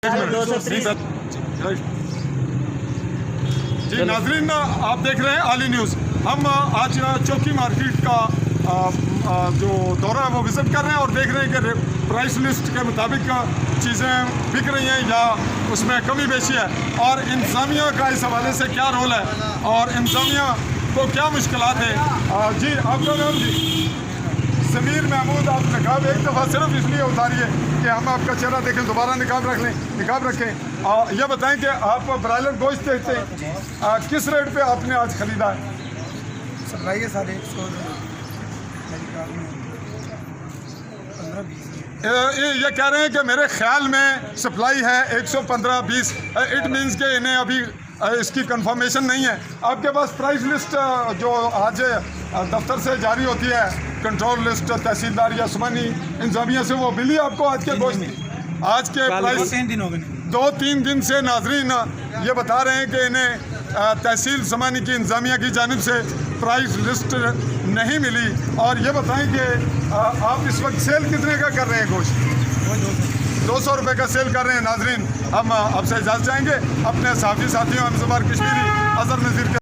जी नाजरीन, आप देख रहे हैं आली न्यूज़। हम आज चौकी मार्केट का जो दौरा है वो विज़िट कर रहे हैं और देख रहे हैं कि प्राइस लिस्ट के मुताबिक चीज़ें बिक रही हैं या उसमें कमी बेशी है और इंतज़ामिया का इस हवाले से क्या रोल है और इंतज़ामिया को क्या मुश्किलात है। जी आपका नाम? जी समीर महमूद। आप निकाब एक दफ़ा सिर्फ इसलिए उतारिए कि हम आपका चेहरा देखें, दोबारा निकाब रख लें, निकाब रखें। यह बताएं कि आप ब्रायलर गोश्त देखते हैं, किस रेट पे आपने आज ख़रीदा है? सप्लाई है 150 ये कह रहे हैं कि मेरे ख्याल में सप्लाई है 115-20। इट मीन्स के इन्हें अभी इसकी कंफर्मेशन नहीं है। आपके पास प्राइस लिस्ट जो आज दफ्तर से जारी होती है, कंट्रोल लिस्ट तहसीलदार या सुमानी इंतजामिया से, वो मिली आपको आज के गोश्त? आज के प्राइस 2-3 दिन से नाजरीन ये बता रहे हैं कि इन्हें तहसील समानी की इंतजामिया की जानिब से प्राइस लिस्ट नहीं मिली। और ये बताएं कि आप इस वक्त सेल कितने का कर रहे हैं गोश्त? 200 रुपये का सेल कर रहे हैं। नाजरीन, हम आपसे इजाज़त चाहेंगे। अपने साथी साथियों हम ज़ुबार कश्मीरी, अज़हर नज़ीर के